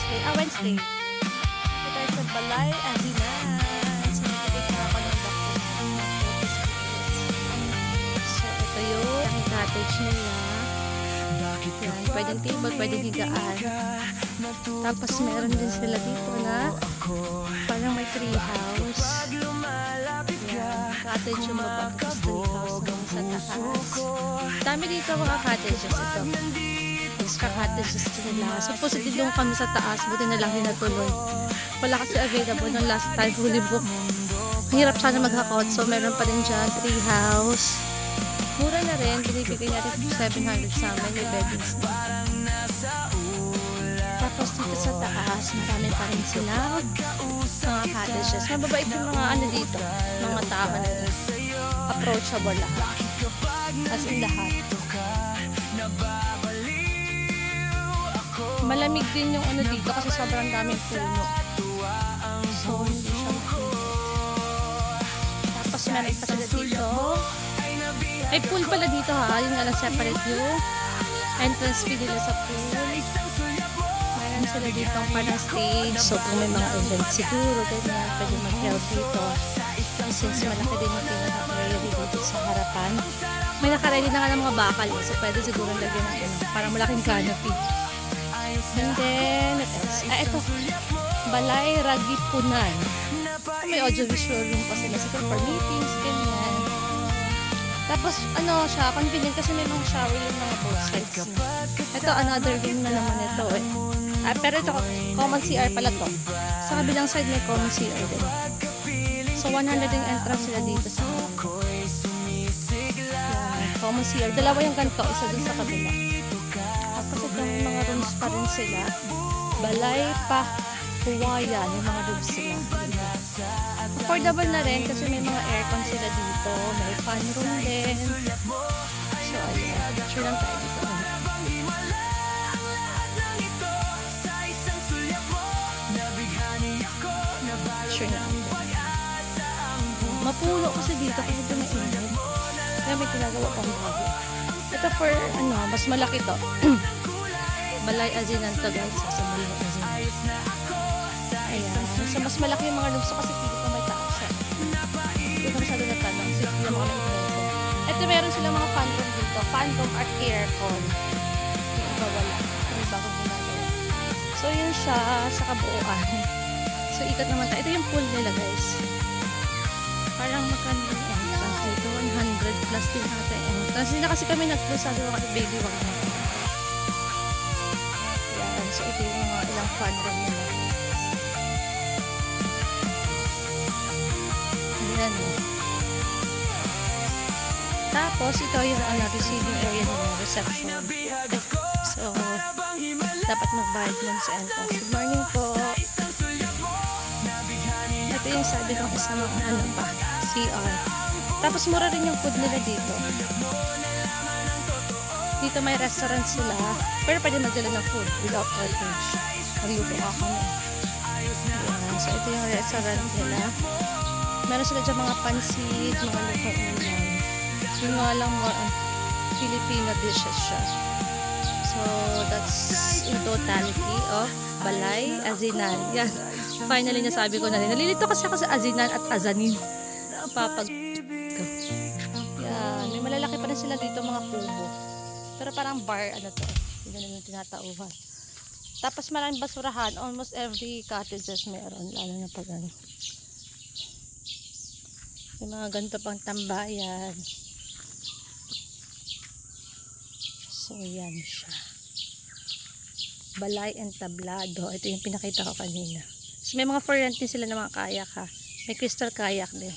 Thursday. Wednesday. Ito tayo sa Balay Azinan. So, nagkabit na ako ng document. So, ito yung cottage nila. Yan, pwedeng table, pwedeng higaan. Tapos, meron din sila dito na parang may tree house. Yan, cottage yung baba. Tapos, tree house naman sa taas. Dami dito mga cottages ito. Cottages nila. Supposedly doon kami sa taas, buti na lang natuloy. Wala kasi available ng last time fully book. Hirap sana maghakot, so meron pa rin dyan tree house. Mura na rin, binibigay natin 700 sa amin, may beddings na. Tapos dito sa taas, marami pa rin sila mga cottages. Mababait yung mga ano dito, mga tao na approachable lahat. As in lahat. Malamig din yung ano dito kasi sobrang daming puno. So, hindi siya makulit. Tapos meron pa sila dito. Ay, pool pala dito ha. Yung alang separate yung entrance fee nila sa pool. Meron sila dito ang parang stage. So, kung may mga event siguro, ganyan, pwede mag-help dito. Since malaki din yung pinaka-area dito sa harapan. May nakaready na nga ng mga bakal. So, pwede siguro lagyan ng ano, parang malaking canopy. And then, ito, Balay Ragipunan. May audiovisual room pa sila. Siguro for meetings, ganyan. Tapos, ano siya, convenient kasi may mga shower yung mga both sides. Ito, another room na naman ito eh. Pero ito, common CR pala to. Sa kabilang side may common CR din. So, 100 yung entrance sila dito sa common CR. Dalawa yung ganito, isa dun sa kabila. Tapos itong mga rooms pa rin sila. Balay pa Huwayan, yung mga rooms sila. Affordable na rin kasi may mga aircon sila dito. May fan room din. So, ayan. Picture lang tayo dito. Picture na. Mapuno kasi dito kasi ito mainit. Kaya may tinagawa pang bago. Ito for, ano, mas malaki to. Balay Azinan to guys. Sa Balay Azinan. Ayan. So, mas malaki yung mga rooms kasi dito may taas siya. Hindi ko masyado natanong. So, yung mga nag-rento. Ito meron silang mga fan room dito. Fan room at aircon. Yung iba wala. May bagong ginagawa. So, yun siya sa kabuuan. So, ikot naman tayo. Ito yung pool nila guys. Parang magkano yung entrance dito. 100 plus din natin entrance. Hindi na kasi kami nag-plus. Sabi ko kasi baby wag na. Yan. So, ito yung mga ilang fan room nila. Ayan. Tapos, ito yung receiving area nila. Reception. So, dapat magbayad mo sa entrance. Good morning po. Ito yung sabi ng kasama ano pa. CR. Tapos mura rin yung food nila dito. Dito may restaurant sila. Pero pwede magdala ng food without cartage. Magluto ako na. Ayan. So ito yung restaurant nila. Meron sila dyan mga pansit, mga lutong ulam. Yung nga lang mga Filipino dishes siya. So that's in totality of Balay Azinan. Yan. Finally nasabi ko na rin. Nalilito kasi ako sa Azinan at Azanin. Papag yan. May malalaki pa rin sila dito mga kubo. Pero parang bar ano to. Hindi na yung tinatauhan. Tapos maraming basurahan. Almost every cottages meron. Lalo na pag ano. May mga ganito pang tambayan. So yan siya. Balay Entablado. Ito yung pinakita ko kanina. So, may mga for rent din sila ng mga kayak ha. May crystal kayak din.